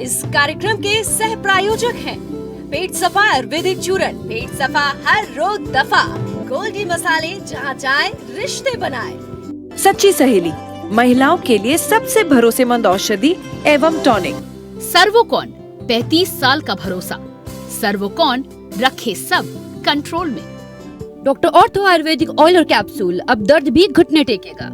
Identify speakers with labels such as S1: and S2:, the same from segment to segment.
S1: इस कार्यक्रम के सह प्रायोजक हैं पेट सफा आयुर्वेदिक चूरन। पेट सफा हर रोग दफा। गोल्डी मसाले, जहाँ चाय रिश्ते बनाए।
S2: सच्ची सहेली, महिलाओं के लिए सबसे भरोसेमंद औषधि एवं टॉनिक।
S3: सर्वोकॉन, 35 साल का भरोसा। सर्वोकॉन, रखे सब कंट्रोल में।
S4: डॉक्टर ऑर्थो आयुर्वेदिक ऑयल और कैप्सूल, अब दर्द भी घुटने टेकेगा।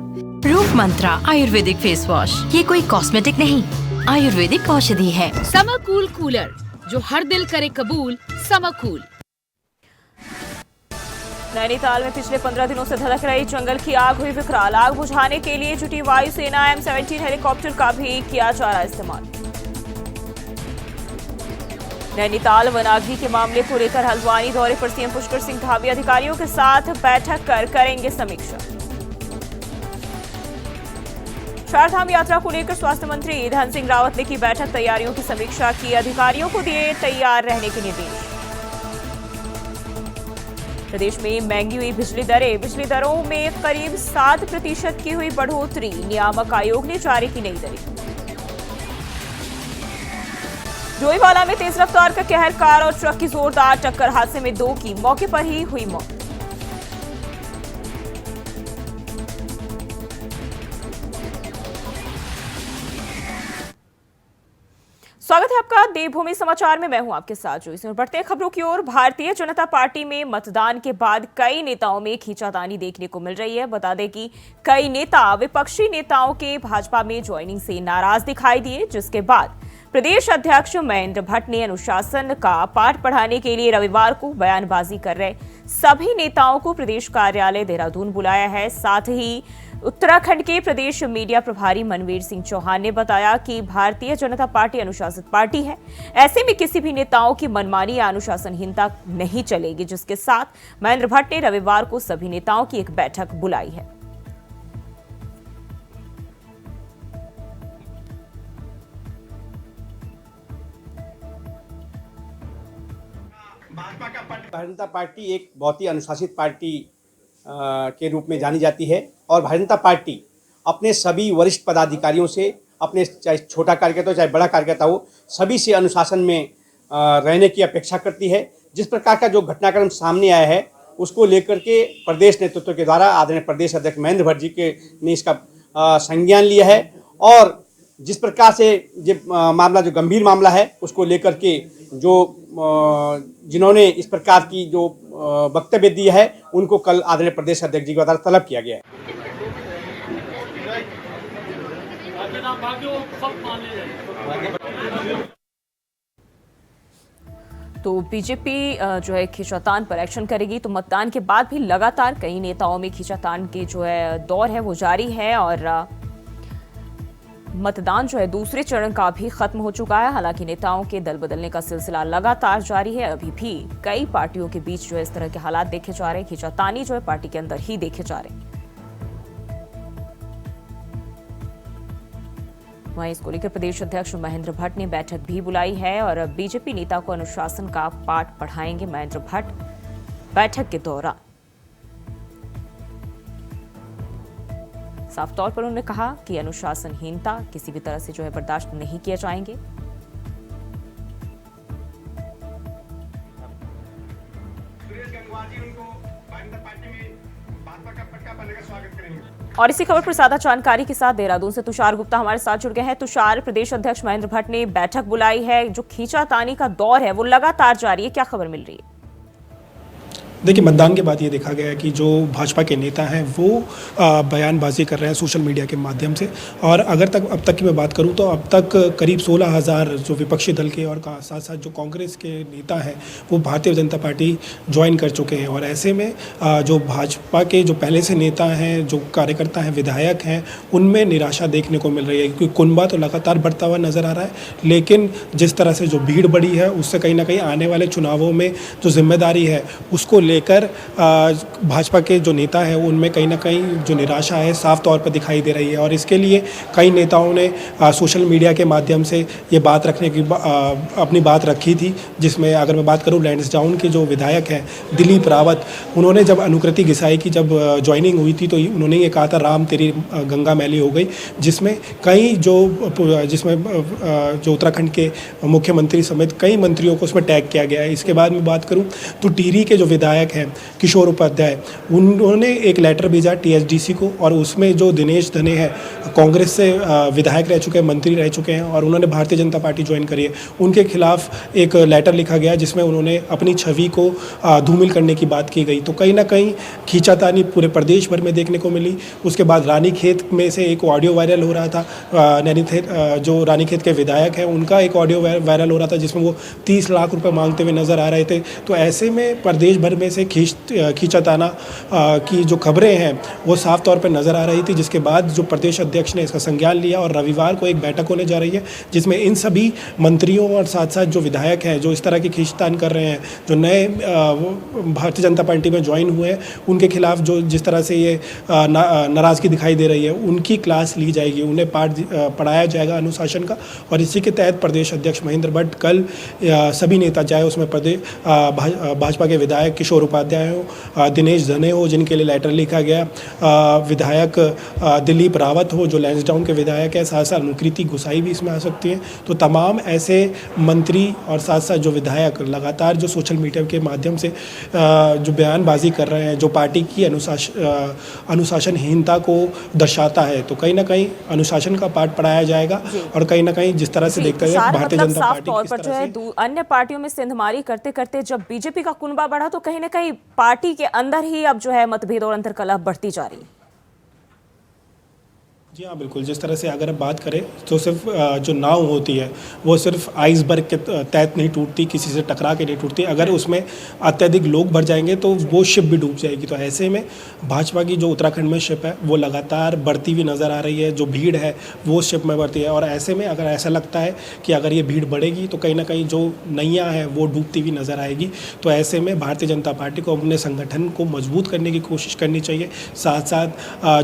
S5: रूप मंत्रा आयुर्वेदिक फेस वॉश, ये कोई कॉस्मेटिक नहीं, आयुर्वेदिक औषधि है।
S3: समकूल कूलर, जो हर दिल करे कबूल। समकूल।
S6: नैनीताल में पिछले 15 दिनों से धधक रही जंगल की आग हुई विकराल। आग बुझाने के लिए जुटी वायुसेना M17 हेलीकॉप्टर का भी किया जा रहा इस्तेमाल। नैनीताल वनाग्नि के मामले को लेकर हल्द्वानी दौरे पर सीएम पुष्कर सिंह धामी अधिकारियों के साथ बैठक कर करेंगे समीक्षा। चारधाम यात्रा को लेकर स्वास्थ्य मंत्री धन सिंह रावत ने की बैठक, तैयारियों की समीक्षा की, अधिकारियों को दिए तैयार रहने के निर्देश। प्रदेश में महंगी हुई बिजली दरें, बिजली दरों में करीब 7% की हुई बढ़ोतरी, नियामक आयोग ने जारी की नई दरें। डोईवाला में तेज रफ्तार का कहर, कार और ट्रक की जोरदार टक्कर, हादसे में 2 की मौके पर ही हुई मौत। स्वागत है आपका देवभूमि समाचार में। मैं हूं आपके साथ जो इसमें बढ़ते हैं खबरों की ओर। भारतीय जनता पार्टी में मतदान के बाद कई नेताओं में खींचातानी देखने को मिल रही है। बता दें कि कई नेता विपक्षी नेताओं के भाजपा में ज्वाइनिंग से नाराज दिखाई दिए, जिसके बाद प्रदेश अध्यक्ष महेंद्र भट्ट ने अनुशासन का पाठ पढ़ाने के लिए रविवार को बयानबाजी कर रहे सभी नेताओं को प्रदेश कार्यालय देहरादून बुलाया है। साथ ही उत्तराखंड के प्रदेश मीडिया प्रभारी मनवीर सिंह चौहान ने बताया कि भारतीय जनता पार्टी अनुशासित पार्टी है, ऐसे में किसी भी नेताओं की मनमानी या अनुशासनहीनता नहीं चलेगी, जिसके साथ महेंद्र भट्ट ने रविवार को सभी नेताओं की एक बैठक बुलाई है।
S7: भारतीय जनता पार्टी एक बहुत ही अनुशासित पार्टी के रूप में जानी जाती है और भारतीय जनता पार्टी अपने सभी वरिष्ठ पदाधिकारियों से, अपने चाहे छोटा कार्यकर्ता हो चाहे बड़ा कार्यकर्ता हो, सभी से अनुशासन में रहने की अपेक्षा करती है। जिस प्रकार का जो घटनाक्रम सामने आया है उसको लेकर के प्रदेश नेतृत्व के द्वारा आदरणीय प्रदेश अध्यक्ष महेंद्र भट्ट जी ने इसका संज्ञान लिया है और जिस प्रकार से ये मामला जो गंभीर मामला है उसको लेकर के जो जिन्होंने इस प्रकार की जो वक्तव्य दिया है उनको कल आदरणीय प्रदेश अध्यक्ष जी के द्वारा तलब किया गया है।
S6: तो बीजेपी जो है खींचातान पर एक्शन करेगी। तो मतदान के बाद भी लगातार कई नेताओं में खींचातान के जो है दौर है वो जारी है और मतदान जो है दूसरे चरण का भी खत्म हो चुका है। हालांकि नेताओं के दल बदलने का सिलसिला लगातार जारी है। अभी भी कई पार्टियों के बीच जो है इस तरह के हालात देखे जा रहे हैं, खींचातानी जो है पार्टी के अंदर ही देखे जा रहे हैं। वहीं इसको लेकर प्रदेश अध्यक्ष महेंद्र भट्ट ने बैठक भी बुलाई है और बीजेपी नेता को अनुशासन का पाठ पढ़ाएंगे महेंद्र भट्ट बैठक के दौरान। साफ तौर पर उन्होंने कहा कि अनुशासनहीनता किसी भी तरह से जो है बर्दाश्त नहीं किए जाएंगे। और इसी खबर पर ज्यादा जानकारी के साथ देहरादून से तुषार गुप्ता हमारे साथ जुड़ गए हैं। तुषार, प्रदेश अध्यक्ष महेंद्र भट्ट ने बैठक बुलाई है, जो खींचातानी का दौर है वो लगातार जारी है, क्या खबर मिल रही है?
S8: देखिए, मतदान के बाद ये देखा गया कि जो भाजपा के नेता हैं वो बयानबाजी कर रहे हैं सोशल मीडिया के माध्यम से और अब तक की मैं बात करूं तो अब तक करीब 16,000 जो विपक्षी दल के और साथ साथ जो कांग्रेस के नेता हैं वो भारतीय जनता पार्टी ज्वाइन कर चुके हैं। और ऐसे में जो भाजपा के जो पहले से नेता हैं, जो कार्यकर्ता हैं, विधायक हैं, उनमें निराशा देखने को मिल रही है क्योंकि कुनबा तो लगातार बढ़ता हुआ नज़र आ रहा है, लेकिन जिस तरह से जो भीड़ बढ़ी है उससे कहीं ना कहीं आने वाले चुनावों में जो जिम्मेदारी है उसको लेकर भाजपा के जो नेता हैं उनमें कहीं ना कहीं जो निराशा है साफ तौर पर दिखाई दे रही है। और इसके लिए कई नेताओं ने सोशल मीडिया के माध्यम से ये बात रखने की अपनी बात रखी थी, जिसमें अगर मैं बात करूं लैंसडाउन के जो विधायक हैं दिलीप रावत, उन्होंने जब अनुकृति घिसाई की जब ज्वाइनिंग हुई थी तो उन्होंने ये कहा था राम तेरी गंगा मैली हो गई, जिसमें जो उत्तराखंड के मुख्यमंत्री समेत कई मंत्रियों को उसमें टैग किया गया है। इसके बाद मैं बात करूं तो टिहरी के जो विधायक हैं किशोर उपाध्याय, उन्होंने एक लेटर भेजा टीएचडीसी को, और उसमें जो दिनेश धने हैं कांग्रेस से विधायक रह चुके हैं, मंत्री रह चुके हैं और उन्होंने भारतीय जनता पार्टी ज्वाइन करी है, उनके खिलाफ एक लेटर लिखा गया जिसमें उन्होंने अपनी छवि को धूमिल करने की बात की गई। तो कहीं ना कहीं खींचातानी पूरे प्रदेश भर में देखने को मिली। उसके बाद रानीखेत में से एक ऑडियो वायरल हो रहा था, जो रानीखेत के विधायक हैं उनका एक ऑडियो वायरल हो रहा था जिसमें वो 30 लाख रुपए मांगते हुए नजर आ रहे थे। तो ऐसे में प्रदेश भर में से खींचाताना की जो खबरें हैं वो साफ तौर पर नजर आ रही थी, जिसके बाद जो प्रदेश अध्यक्ष ने इसका संज्ञान लिया और रविवार को एक बैठक होने जा रही है जिसमें इन सभी मंत्रियों और साथ साथ जो विधायक हैं जो इस तरह की खींचतान कर रहे हैं, जो नए भारतीय जनता पार्टी में ज्वाइन हुए हैं, उनके खिलाफ जो जिस तरह से ये नाराज़गी दिखाई दे रही है उनकी क्लास ली जाएगी, उन्हें पाठ पढ़ाया जाएगा अनुशासन का। और इसी के तहत प्रदेश अध्यक्ष महेंद्र भट्ट कल सभी नेता, चाहे उसमें भाजपा के विधायक किशोर उपाध्याय हो, दिनेश धने हो जिनके लिए लेटर लिखा गया, विधायक दिलीप रावत हो जो लैंसडाउन के विधायक है, साथ साथ अनुकृति घुसाई भी इसमें आ सकती है। तो तमाम ऐसे मंत्री और साथ साथ जो विधायक लगातार जो सोशल मीडिया के माध्यम से जो बयानबाजी कर रहे हैं, जो पार्टी की अनुशासनहीनता को दर्शाता है, तो कहीं ना कहीं अनुशासन का पाठ पढ़ाया जाएगा। और कहीं ना कहीं जिस तरह से देखते हैं भारतीय जनता पार्टी
S6: तौर पर जो है अन्य पार्टियों में सिंधमारी करते करते जब बीजेपी का कुनबा बढ़ा तो कहीं ना कहीं पार्टी के अंदर ही अब जो है मतभेद और अंतर्कलह बढ़ती जा रही है।
S8: जी हाँ, बिल्कुल। जिस तरह से अगर आप बात करें तो सिर्फ जो नाव होती है वो सिर्फ आइसबर्ग के तहत नहीं टूटती, किसी से टकरा के नहीं टूटती। अगर उसमें अत्यधिक लोग भर जाएंगे तो वो शिप भी डूब जाएगी। तो ऐसे में भाजपा की जो उत्तराखंड में शिप है वो लगातार बढ़ती हुई नज़र आ रही है, जो भीड़ है वो शिप में बढ़ती है। और ऐसे में अगर ऐसा लगता है कि अगर ये भीड़ बढ़ेगी तो कहीं ना कहीं जो नैया है वो डूबती हुई नज़र आएगी। तो ऐसे में भारतीय जनता पार्टी को अपने संगठन को मजबूत करने की कोशिश करनी चाहिए। साथ साथ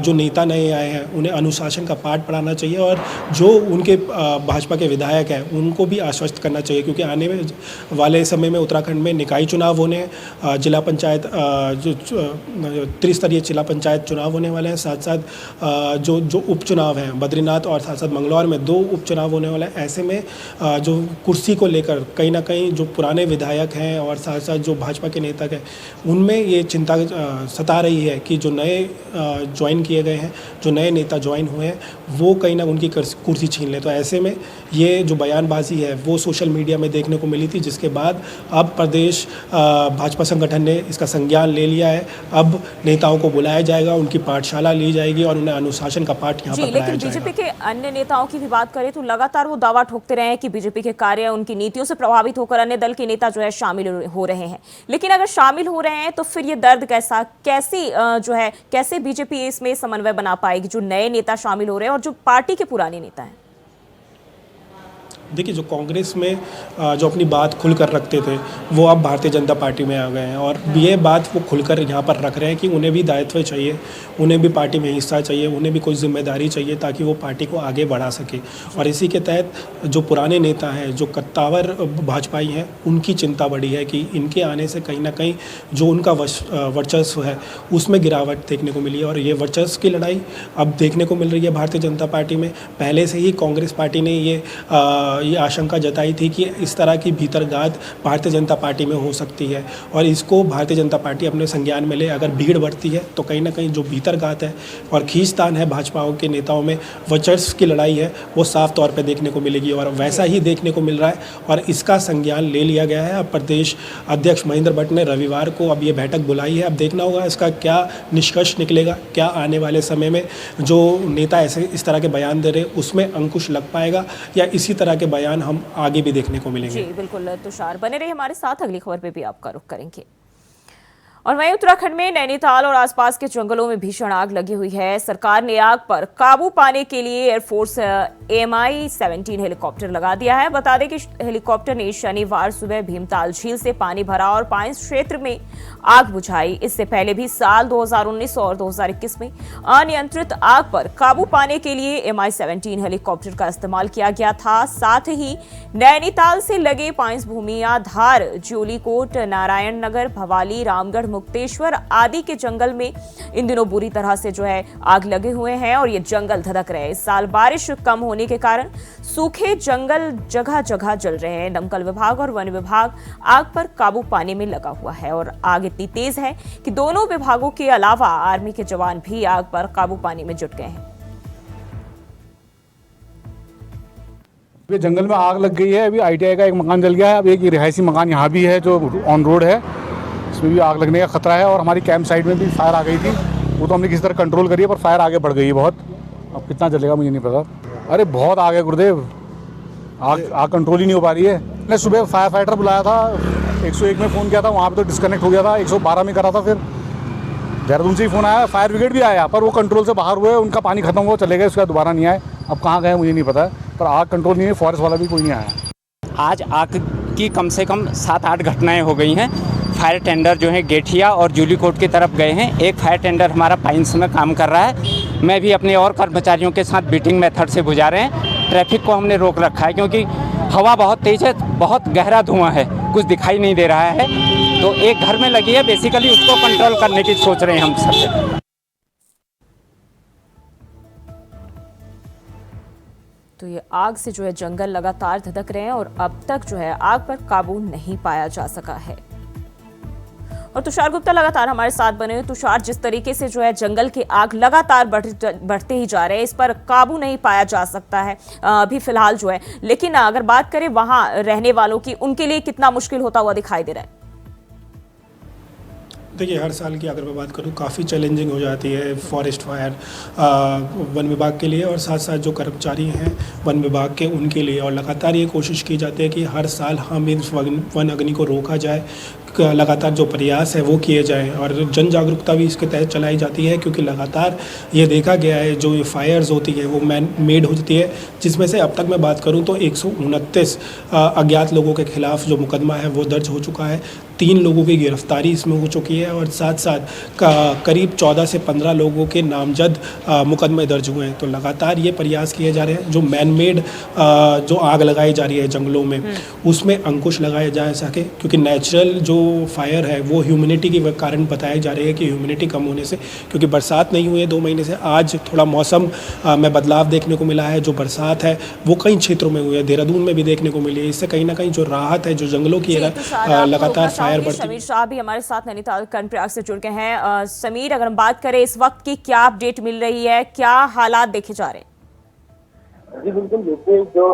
S8: जो नेता नए आए हैं उन्हें शासन का पाठ पढ़ाना चाहिए और जो उनके भाजपा के विधायक हैं उनको भी आश्वस्त करना चाहिए, क्योंकि आने वाले समय में उत्तराखंड में निकाय चुनाव होने, जिला पंचायत जो त्रिस्तरीय जिला पंचायत चुनाव होने वाले हैं। साथ साथ जो उपचुनाव हैं बद्रीनाथ और साथ साथ मंगलौर में 2 उपचुनाव होने वाले हैं। ऐसे में जो कुर्सी को लेकर कहीं ना कहीं जो पुराने विधायक हैं और साथ साथ जो भाजपा के नेता हैं उनमें ये चिंता सता रही है कि जो नए ज्वाइन किए गए हैं, जो नए नेता ज्वाइन हुए हैं वो कहीं ना उनकी कुर्सी छीन ले। तो ऐसे में ये जो बयानबाजी है वो सोशल मीडिया में देखने को मिली थी, जिसके बाद अब प्रदेश भाजपा संगठन ने इसका संज्ञान ले लिया है। अब नेताओं को बुलाया जाएगा, उनकी पाठशाला ली जाएगी और उन्हें अनुशासन का पाठ यहाँ पर पढ़ाया जाएगा।
S6: बीजेपी के अन्य नेताओं की भी बात करें तो लगातार वो दावा ठोकते रहे हैं कि बीजेपी के कार्य उनकी नीतियों से प्रभावित होकर अन्य दल के नेता जो है शामिल हो रहे हैं। लेकिन अगर शामिल हो रहे हैं तो फिर ये दर्द कैसे बीजेपी इसमें समन्वय बना पाएगी, जो नए नेता शामिल हो रहे हैं और जो पार्टी के पुराने नेता हैं?
S8: देखिए, जो कांग्रेस में जो अपनी बात खुलकर रखते थे वो अब भारतीय जनता पार्टी में आ गए हैं और ये बात वो खुलकर यहाँ पर रख रहे हैं कि उन्हें भी दायित्व चाहिए, उन्हें भी पार्टी में हिस्सा चाहिए, उन्हें भी कोई जिम्मेदारी चाहिए ताकि वो पार्टी को आगे बढ़ा सके। और इसी के तहत जो पुराने नेता हैं, जो कद्दावर भाजपाई हैं, उनकी चिंता बढ़ी है कि इनके आने से कहीं ना कहीं जो उनका वर्चस्व है उसमें गिरावट देखने को मिली है। और ये वर्चस्व की लड़ाई अब देखने को मिल रही है भारतीय जनता पार्टी में। पहले से ही कांग्रेस पार्टी ने ये आशंका जताई थी कि इस तरह की भीतरगात भारतीय जनता पार्टी में हो सकती है और इसको भारतीय जनता पार्टी अपने संज्ञान में ले। अगर भीड़ बढ़ती है तो कहीं ना कहीं जो भीतरगात है और खींचतान है भाजपा के नेताओं में, वर्चस्व की लड़ाई है, वो साफ तौर पर देखने को मिलेगी और वैसा ही देखने को मिल रहा है और इसका संज्ञान ले लिया गया है। अब प्रदेश अध्यक्ष महेंद्र भट्ट ने रविवार को अब ये बैठक बुलाई है। अब देखना होगा इसका क्या निष्कर्ष निकलेगा, क्या आने वाले समय में जो नेता ऐसे इस तरह के बयान दे रहे उसमें अंकुश लग पाएगा या इसी तरह के बयान हम आगे भी देखने को मिलेंगे।
S6: जी बिल्कुल तुषार, बने रहिए हमारे साथ, अगली खबर पे भी आपका रुख करेंगे। और वहीं उत्तराखंड में नैनीताल और आसपास के जंगलों में भीषण आग लगी हुई है। सरकार ने आग पर काबू पाने के लिए एयरफोर्स MI-17 हेलीकॉप्टर लगा दिया है। बता दें कि हेलीकॉप्टर ने शनिवार सुबह भीमताल झील से पानी भरा और पाइंस क्षेत्र में आग बुझाई। इससे पहले भी साल 2019 और 2021 में अनियंत्रित आग पर काबू पाने के लिए MI-17 हेलीकॉप्टर का इस्तेमाल किया गया था। साथ ही नैनीताल से लगे पाइंस भूमिया, धार, ज्योलीकोट, नारायण नगर, भवाली, रामगढ़, मुक्तेश्वर आदि के जंगल में इन दिनों बुरी तरह से आग लगे हुए हैं और ये जंगल धधक रहे हैं। इस साल बारिश कम होने के कारण सूखे जंगल जगह जगह जल रहे हैं। दमकल विभाग और वन विभाग आग पर काबू पाने में लगा हुआ है और आग इतनी तेज है कि दोनों विभागों के अलावा आर्मी के जवान भी आग पर काबू पाने में जुट गए हैं।
S9: ये जंगल में आग लग गई है। अभी ITI का एक मकान जल गया है। अब एक रिहायशी मकान यहाँ भी है जो ऑन रोड है, इसमें भी आग लगने का खतरा है। और हमारी कैंप साइड में भी फायर आ गई थी, वो तो हमने किसी तरह कंट्रोल करी है, पर फायर आगे बढ़ गई है बहुत। अब कितना चलेगा मुझे नहीं पता। अरे बहुत आग है गुरुदेव, आग कंट्रोल ही नहीं हो पा रही है। मैंने सुबह फायर फाइटर बुलाया था, 101 में फ़ोन किया था, वहाँ पे तो डिस्कनेक्ट हो गया था। 112 में करा था, फिर देहरादून से ही फ़ोन आया, फायर ब्रिगेड भी आया, पर वो कंट्रोल से बाहर हुए, उनका पानी खत्म हुआ, चले गए, उसके बाद दोबारा नहीं आए। अब कहाँ गए मुझे नहीं पता, पर आग कंट्रोल नहीं है। फॉरेस्ट वाला भी कोई नहीं आया।
S10: आज आग की कम से कम 7-8 घटनाएं हो गई हैं। फायर टेंडर जो है गेठिया और जूलीकोट की तरफ गए हैं। एक फायर टेंडर हमारा पाइंस में काम कर रहा है। मैं भी अपने और कर्मचारियों के साथ बीटिंग मेथड से बुझा रहे हैं। ट्रैफिक को हमने रोक रखा है क्योंकि हवा बहुत तेज है, बहुत गहरा धुआं है, कुछ दिखाई नहीं दे रहा है। तो एक घर में लगी है, बेसिकली उसको कंट्रोल करने की सोच रहे हैं हम सब।
S6: तो ये आग से जंगल लगातार धधक रहे हैं और अब तक आग पर काबू नहीं पाया जा सका है। और तुषार गुप्ता लगातार हमारे साथ बने हुए। तुषार, जिस तरीके से जंगल की आग लगातार बढ़ते ही जा रहे हैं, इस पर काबू नहीं पाया जा सकता है अभी फिलहाल लेकिन अगर बात करें वहां रहने वालों की, उनके लिए कितना मुश्किल होता हुआ दिखाई दे रहा है?
S8: देखिए, हर साल की अगर मैं बात करूं काफ़ी चैलेंजिंग हो जाती है फॉरेस्ट फायर वन विभाग के लिए और साथ साथ जो कर्मचारी हैं वन विभाग के उनके लिए। और लगातार ये कोशिश की जाती है कि हर साल हम इस वन अग्नि को रोका जाए, लगातार जो प्रयास है वो किए जाएं और जन जागरूकता भी इसके तहत चलाई जाती है। क्योंकि लगातार ये देखा गया है जो ये फायर्स होती है वो मैन मेड होती है, जिसमें से अब तक मैं बात करूं तो 129 अज्ञात लोगों के खिलाफ जो मुकदमा है वो दर्ज हो चुका है। 3 लोगों की गिरफ्तारी इसमें हो चुकी है और साथ साथ करीब 14 से 15 लोगों के नामजद मुकदमे दर्ज हुए हैं। तो लगातार ये प्रयास किए जा रहे हैं जो मैन मेड जो आग लगाई जा रही है जंगलों में उसमें अंकुश लगाया जा सके। क्योंकि नेचुरल जो फायर है वो ह्यूमिडिटी के कारण बताया जा रही है कि ह्यूमिडिटी कम होने से, क्योंकि बरसात नहीं हुई है 2 महीने से, आज थोड़ा मौसम में बदलाव देखने को मिला है। जो बरसात है वो कई क्षेत्रों में हुई है, देहरादून में भी देखने को मिली है। इससे कहीं ना कहीं जो राहत है जो जंगलों की लगातार फायर बढ़ती।
S6: समीर शाह भी हमारे साथ नैनीताल कर्णप्रयाग से जुड़ गए हैं। समीर, अगर हम बात करें इस वक्त की क्या अपडेट मिल रही है, क्या हालात देखे जा रहे हैं?
S11: जी बिल्कुल, देखिए जो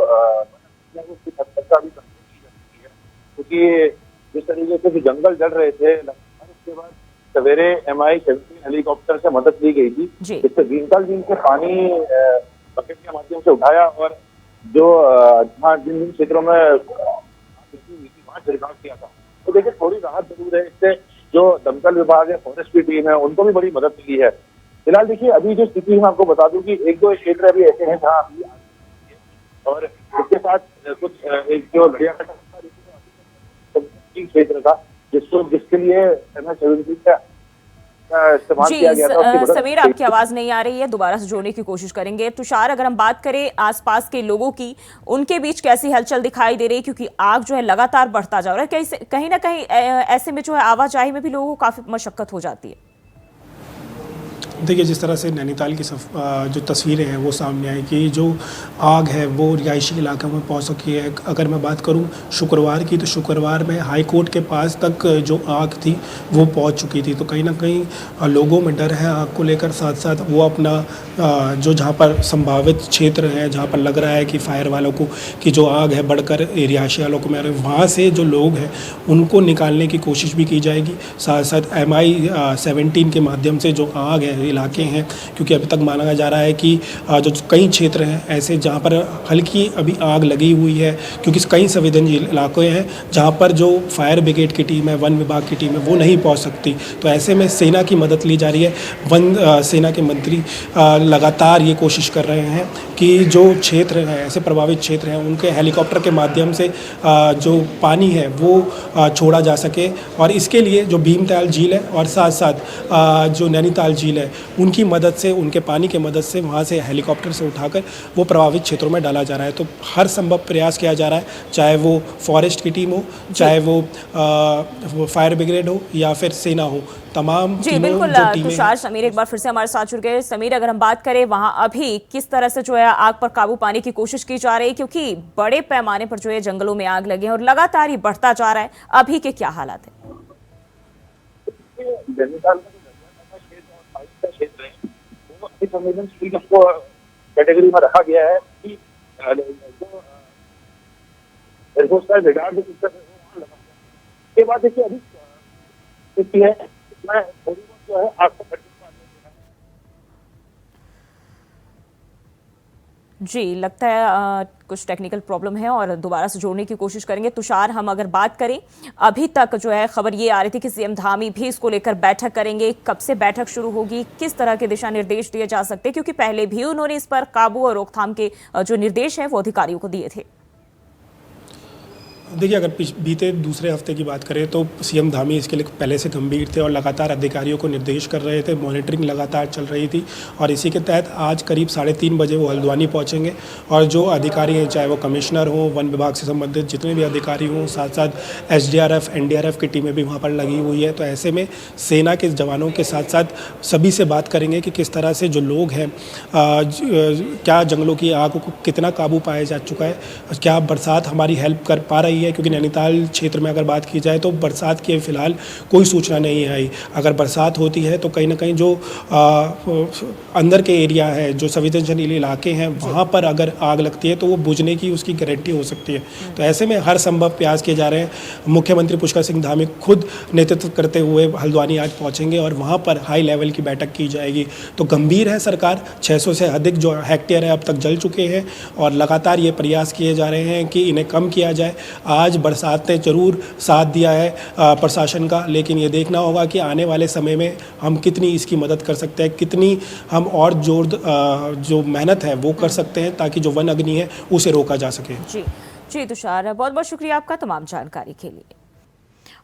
S11: क्योंकि जिस तरीके से जंगल जल रहे थे, उसके बाद सवेरे MI-17 हेलीकॉप्टर से मदद ली गई थी, जिससे भीमताल झील से पानी बकेट के माध्यम से उठाया और जो जिन क्षेत्रों में वहाँ छिड़काव किया था। तो देखिए थोड़ी राहत जरूर है इससे। जो दमकल विभाग है, फॉरेस्ट की टीम है, उनको भी बड़ी मदद मिली है। फिलहाल देखिए अभी जो स्थिति मैं आपको बता दूं कि 1-2 क्षेत्र अभी ऐसे हैं जहाँ अभी और इसके साथ कुछ एक जो क्षेत्र था जिसके लिए MI-17 का इस्तेमाल किया गया था।
S6: समीर, आपकी आवाज नहीं आ रही है, दोबारा से जोड़ने की कोशिश करेंगे। तुषार, अगर हम बात करें आसपास के लोगों की, उनके बीच कैसी हलचल दिखाई दे रही है? क्योंकि आग लगातार बढ़ता जा रहा है, कहीं ना कहीं ऐसे में आवाजाही में भी लोगों को काफी मशक्कत हो जाती है।
S8: देखिए, जिस तरह से नैनीताल की जो तस्वीरें हैं वो सामने आई कि जो आग है वो रिहायशी इलाकों में पहुंच सकी है। अगर मैं बात करूं शुक्रवार की, तो शुक्रवार में हाई कोर्ट के पास तक जो आग थी वो पहुंच चुकी थी। तो कहीं ना कहीं लोगों में डर है आग को लेकर। साथ साथ वो अपना जो जहां पर संभावित क्षेत्र है जहां पर लग रहा है कि फायर वालों को कि जो आग है बढ़कर रिहायशी इलाकों में आ रही है, वहाँ से जो लोग हैं उनको निकालने की कोशिश भी की जाएगी। साथ साथ MI-17 के माध्यम से जो आग है इलाके हैं, क्योंकि अभी तक माना जा रहा है कि जो कई क्षेत्र हैं ऐसे जहाँ पर हल्की अभी आग लगी हुई है, क्योंकि कई संवेदनशील इलाके हैं जहाँ पर जो फायर ब्रिगेड की टीम है, वन विभाग की टीम है, वो नहीं पहुँच सकती। तो ऐसे में सेना की मदद ली जा रही है। वन सेना के मंत्री लगातार ये कोशिश कर रहे हैं कि जो क्षेत्र हैं, ऐसे प्रभावित क्षेत्र हैं, उनके हेलीकॉप्टर के माध्यम से जो पानी है वो छोड़ा जा सके, और इसके लिए जो भीमताल झील है और साथ साथ जो नैनीताल झील है, उनकी मदद से, उनके पानी के मदद से वहाँ से हेलीकॉप्टर से उठाकर वो प्रभावित क्षेत्रों में डाला जा रहा है। तो हर संभव प्रयास किया जा रहा है, चाहे वो फॉरेस्ट की टीम हो, चाहे वो फायर ब्रिगेड हो या फिर सेना हो, तमाम
S6: जी बिल्कुल। तुषार, समीर एक बार फिर से हमारे साथ जुड़ गए। समीर, अगर हम बात करें वहां अभी किस तरह से जो है आग पर काबू पाने की कोशिश की जा रही है, क्योंकि बड़े पैमाने पर जो है जंगलों में आग लगी है और लगातार ये बढ़ता जा रहा है, अभी के क्या हालात है?
S11: कैटेगरी में रखा गया है कि के बाद देखिए अभी है जो है आपको
S6: जी लगता है कुछ टेक्निकल प्रॉब्लम है और दोबारा से जोड़ने की कोशिश करेंगे। तुषार, हम अगर बात करें, अभी तक जो है खबर ये आ रही थी कि सीएम धामी भी इसको लेकर बैठक करेंगे। कब से बैठक शुरू होगी, किस तरह के दिशा निर्देश दिए जा सकते हैं, क्योंकि पहले भी उन्होंने इस पर काबू और रोकथाम के जो निर्देश हैं वो अधिकारियों को दिए थे।
S8: देखिए, अगर बीते दूसरे हफ्ते की बात करें तो सीएम धामी इसके लिए पहले से गंभीर थे और लगातार अधिकारियों को निर्देश कर रहे थे, मॉनिटरिंग लगातार चल रही थी, और इसी के तहत आज करीब 3:30 बजे वो हल्द्वानी पहुंचेंगे। और जो अधिकारी हैं, चाहे वो कमिश्नर हो, वन विभाग से संबंधित जितने भी अधिकारी हों, साथ साथ SDRF NDRF की टीमें भी वहाँ पर लगी हुई है। तो ऐसे में सेना के जवानों के साथ साथ सभी से बात करेंगे कि किस तरह से जो लोग हैं, क्या जंगलों की आग को कितना काबू पाया जा चुका है, क्या बरसात हमारी हेल्प कर पा रही है, क्योंकि नैनीताल क्षेत्र में अगर बात की जाए तो बरसात की फिलहाल कोई सूचना नहीं आई। अगर बरसात होती है तो कहीं ना कहीं जो अंदर के एरिया है, जो संवेदनशील इलाके हैं, वहाँ पर अगर आग लगती है तो वो बुझने की उसकी गारंटी हो सकती है। तो ऐसे में हर संभव प्रयास किए जा रहे हैं। मुख्यमंत्री पुष्कर सिंह धामी खुद नेतृत्व करते हुए हल्द्वानी आज पहुँचेंगे और वहाँ पर हाई लेवल की बैठक की जाएगी। तो गंभीर है सरकार, 600 से अधिक जो हेक्टेयर है अब तक जल चुके हैं और लगातार ये प्रयास किए जा रहे हैं कि इन्हें कम किया जाए। आज बरसात ने जरूर साथ दिया है प्रशासन का, लेकिन ये देखना होगा कि आने वाले समय में हम कितनी इसकी मदद कर सकते हैं, कितनी हम और जो मेहनत है वो कर सकते हैं ताकि जो वन अग्नि है उसे रोका जा सके।
S6: जी तुषार, बहुत बहुत शुक्रिया आपका तमाम जानकारी के लिए।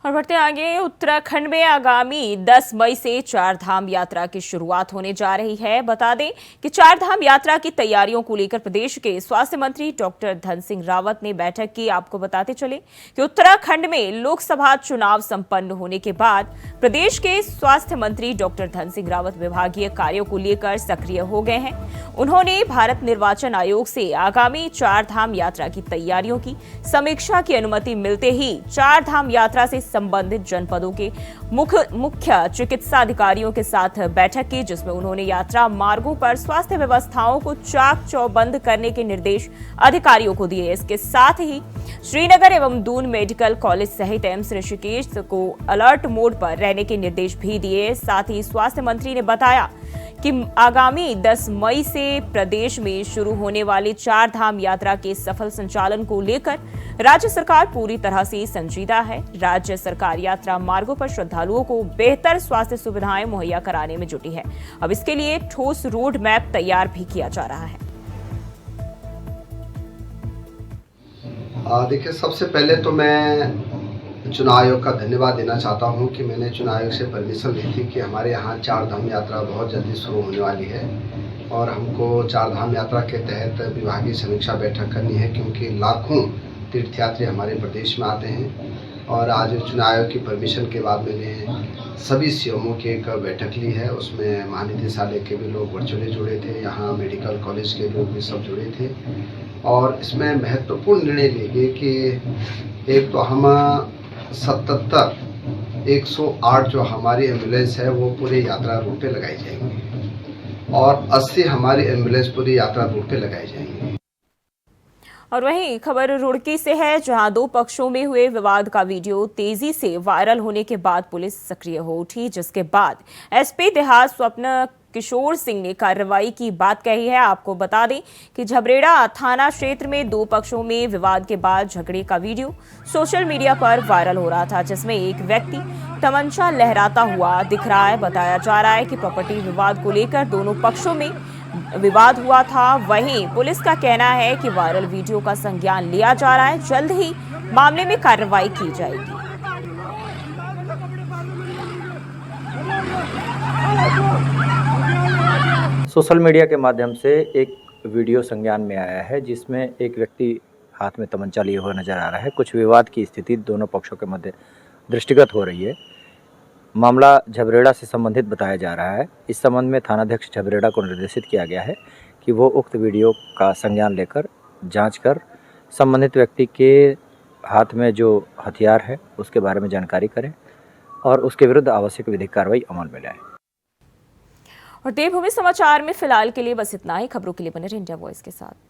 S6: और बढ़ते आगे, उत्तराखंड में आगामी 10 मई से चार धाम यात्रा की शुरुआत होने जा रही है। बता दें कि चार धाम यात्रा की तैयारियों को लेकर प्रदेश के स्वास्थ्य मंत्री डॉक्टर धन सिंह रावत ने बैठक की। आपको बताते चले कि उत्तराखंड में लोकसभा चुनाव संपन्न होने के बाद प्रदेश के स्वास्थ्य मंत्री डॉक्टर धन सिंह रावत विभागीय कार्यों को लेकर सक्रिय हो गए हैं। उन्होंने भारत निर्वाचन आयोग से आगामी चार धाम यात्रा की तैयारियों की समीक्षा की अनुमति मिलते ही चार धाम यात्रा से संबंधित जनपदों के मुख्य चिकित्सा अधिकारियों के साथ बैठक की, जिसमें उन्होंने यात्रा मार्गों पर स्वास्थ्य व्यवस्थाओं को चाक चौबंद करने के निर्देश अधिकारियों को दिए। इसके साथ ही श्रीनगर एवं दून मेडिकल कॉलेज सहित एम्स ऋषिकेश को अलर्ट मोड पर रहने के निर्देश भी दिए। साथ ही स्वास्थ्य मंत्री ने बताया कि आगामी 10 मई से प्रदेश में शुरू होने वाली चार धाम यात्रा के सफल संचालन को लेकर राज्य सरकार पूरी तरह से संजीदा है। राज्य सरकार यात्रा मार्गों पर श्रद्धालुओं को बेहतर स्वास्थ्य सुविधाएं मुहैया कराने में जुटी है। अब इसके लिए ठोस रोड मैप तैयार भी किया जा रहा है।
S12: देखिए, सबसे पहले तो मैं चुनाव आयोग का धन्यवाद देना चाहता हूं कि मैंने चुनाव आयोग से परमिशन ली थी कि हमारे यहाँ चार धाम यात्रा बहुत जल्दी शुरू होने वाली है और हमको चार धाम यात्रा के तहत विभागीय समीक्षा बैठक करनी है, क्योंकि लाखों तीर्थयात्री हमारे प्रदेश में आते हैं। और आज चुनाव आयोग की परमिशन के बाद मैंने सभी सीएमओ की एक बैठक ली है। उसमें महानिदेशालय के भी लोग वर्चुअली जुड़े थे, यहाँ मेडिकल कॉलेज के लोग भी सब जुड़े थे और इसमें महत्वपूर्ण निर्णय लिए गए कि एक तो हम 77 108 जो हमारी एम्बुलेंस है वो पूरे यात्रा रूट पे लगाई जाएंगी और 80 हमारी एम्बुलेंस पूरी यात्रा रूट पे लगाई जाएंगी।
S6: और वहीं खबर रुड़की से है, जहां दो पक्षों में हुए विवाद का वीडियो तेजी से वायरल होने के बाद पुलिस सक्रिय हो उठी, जिसके बाद एसपी देहात स्वप्न किशोर सिंह ने कार्रवाई की बात कही है। आपको बता दें कि झबरेड़ा थाना क्षेत्र में दो पक्षों में विवाद के बाद झगड़े का वीडियो सोशल मीडिया पर वायरल हो रहा था, जिसमें एक व्यक्ति तमंचा लहराता हुआ दिख रहा है। बताया जा रहा है कि प्रॉपर्टी विवाद को लेकर दोनों पक्षों में विवाद हुआ था। वहीं पुलिस का कहना है कि वायरल वीडियो का संज्ञान लिया जा रहा है, जल्द ही मामले में कार्रवाई की जाएगी।
S13: सोशल मीडिया के माध्यम से एक वीडियो संज्ञान में आया है, जिसमें एक व्यक्ति हाथ में तमंचा लिए हुए नजर आ रहा है। कुछ विवाद की स्थिति दोनों पक्षों के मध्य दृष्टिगत हो रही है। मामला झबरेड़ा से संबंधित बताया जा रहा है। इस संबंध में थानाध्यक्ष झबरेड़ा को निर्देशित किया गया है कि वो उक्त वीडियो का संज्ञान लेकर जांच कर संबंधित व्यक्ति के हाथ में जो हथियार है उसके बारे में जानकारी करें और उसके विरुद्ध आवश्यक विधिक कार्रवाई अमल में लाएं।
S6: और देवभूमि समाचार में फिलहाल के लिए बस इतना ही। खबरों के लिए बने रहिए इंडिया वॉइस के साथ।